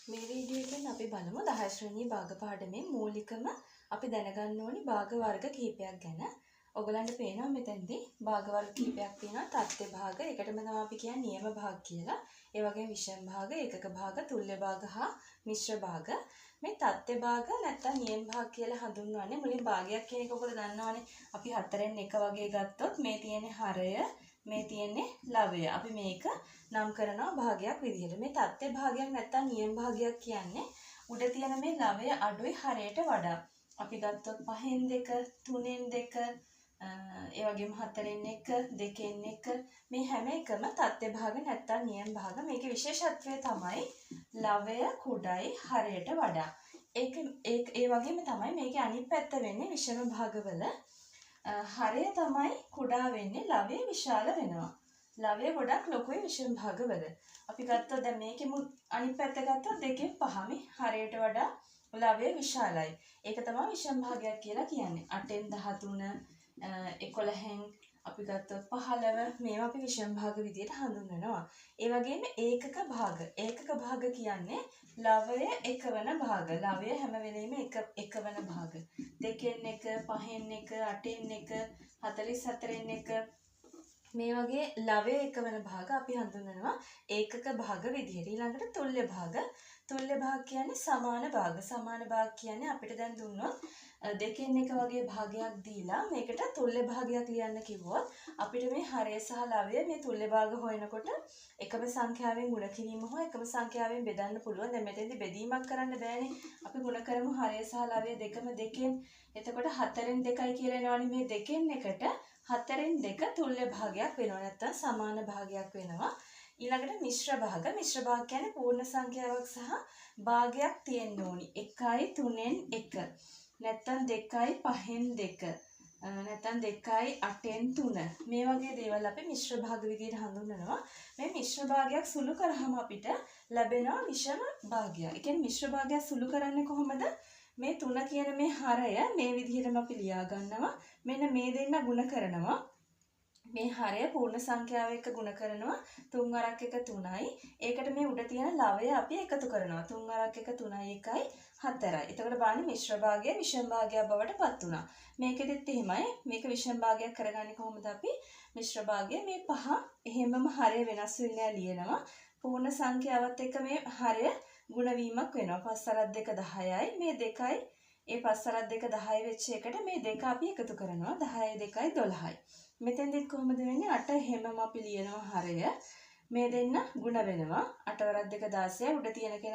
මේ වීඩියෝ එකෙන් අපි බලමු 10 ශ්‍රේණියේ භාග පාඩමේ මූලිකම අපි දැනගන්න ඕනි භාග වර්ග කිහිපයක් ගැන. ඔයගලන්ට පේනවා මෙතනදී භාග වර්ග කිහිපයක් තියෙනවා. තත්ත්ව භාග, ඒකටම තමයි අපි කියන්නේ නියම භාග කියලා. ඒ වගේම විෂම භාග, ඒකක භාග, තුල්‍ය භාග හා මිශ්‍ර භාග. මේ තත්ත්ව භාග නැත්නම් නියම භාග කියලා හඳුන්වන්නේ මුලින් භාගයක් කියන එක ඔයගොල්ලෝ දන්නවනේ. අපි 4න් එක වගේ ගත්තොත් මේ තියෙන්නේ හරය, මේ තියෙන්නේ ලවය. අපි මේක නම් කරනවා භාගයක් විදිහට. මේ තත්ත්ව භාගයක් නැත්නම් නියම භාගයක් කියන්නේ උඩ තියෙන මේ ලවය අඩුයි හරයට වඩා. අපි ගත්තොත් 5න් 2, 3න් 2, ඒ වගේම 4න් 1, 2න් 1 මේ හැම එකම තත්ත්ව භාග නැත්නම් නියම භාග. මේකේ විශේෂත්වය තමයි ලවය කුඩයි හරයට වඩා. ඒ වගේම තමයි මේකේ අනිත් පැත්ත වෙන්නේ විෂම භාගවල. හරය තමයි කුඩා වෙන්නේ, ලවය විශාල වෙනවා. ලවය ගොඩක් ලොකුයි විෂම භාගවල. අපි ගත්තොත් දැන් මේකෙම අනිත් පැත්ත ගත්තොත් 2න් 5 හරයට වඩා ලවය විශාලයි. ඒක තමයි විෂම භාගයක් කියලා කියන්නේ. 8න් 13, 11න් අපි ගත්තොත් 15 මේවා අපි විෂම භාග විදියට හඳුන්වනවා. ඒ වගේම ඒකක භාග. ඒකක භාග කියන්නේ ලවය එකවන භාග. ලවය හැම වෙලෙම එකවන භාග. 2න් 1, 5න් 1, 8න් 1, 44න් 1 මේ වගේ ලවය එකවන භාග අපි හඳුන්වනවා ඒකක භාග විදිහට. ඊළඟට තුල්‍ය භාග. තුල්‍ය භාග කියන්නේ සමාන භාග. සමාන භාග කියන්නේ අපිට දැන් දුන්නොත් 2න් 1 වගේ භාගයක් දීලා මේකට තුල්‍ය භාගයක් ලියන්න කිව්වොත් අපිට මේ හරය සහ ලවය මේ තුල්‍ය භාග හොයනකොට එකම සංඛ්‍යාවෙන් ගුණ කිරීම හෝ එකම සංඛ්‍යාවෙන් බෙදන්න පුළුවන්. දැන් මෙතෙන්දි බෙදීමක් කරන්න බෑනේ. අපි ගුණ කරමු හරය සහ ලවය දෙකම 2න්. එතකොට 4න් 2යි කියලා එනවනේ මේ 2න් 1ට 4න් 2 තුල්‍ය භාගයක් වෙනවා. නැත්නම් සමාන භාගයක් වෙනවා. ඊළඟට මිශ්‍ර භාග. මිශ්‍ර භාග කියන්නේ පූර්ණ සංඛ්‍යාවක් සහ භාගයක් තියෙන්න ඕනි. 1යි 3න් 1. නැත්නම් 2යි 5න් 2. නැත්නම් 2යි 8න් 3. මේ වගේ දේවල් අපි මිශ්‍ර භාග විදිහට හඳුන්වනවා. මේ මිශ්‍ර භාගයක් සුළු කරාම අපිට ලැබෙනවා විෂම භාගයක්. ඒ කියන්නේ මිශ්‍ර භාගයක් සුළු කරන්නේ කොහොමද? මේ 3 කියන මේ හරය මේ විදිහටම අපි ලියා ගන්නවා. මෙන්න මේ දෙන්න ಗುಣ කරනවා. මේ හරය පූර්ණ සංඛ්‍යාව එක්ක ಗುಣ කරනවා. 3 වරක් 1 3යි. ඒකට මේ උඩ තියෙන ලවය අපි එකතු කරනවා. 3 වරක් 1 3යි 1යි 4යි. එතකොට බලන්න මිශ්‍ර භාගය විෂම භාගයක් බවට පත් වුණා. මේකෙදිත් එහෙමයි. මේක විෂම භාගයක් කරගන්නේ කොහොමද අපි? මිශ්‍ර භාගය මේ පහ එහෙමම හරය වෙනස් වෙන්නේ ලියනවා. පූර්ණ සංඛ්‍යාවත් එක්ක මේ හරය ගුණ වීමක් වෙනවා. 5 වරක් 2 10යි. මේ 2යි ඒ 5 වරක් 2 10 වෙච්ච එකට මේ දෙක අපි එකතු කරනවා. 10යි 2යි 12යි. මෙතෙන්දිත් කොහොමද වෙන්නේ? 8 හැමම අපි ලියනවා හරය. මේ දෙන්න ಗುಣ වෙනවා. 8 වරක් 2 16යි. උඩ තියෙන කෙනා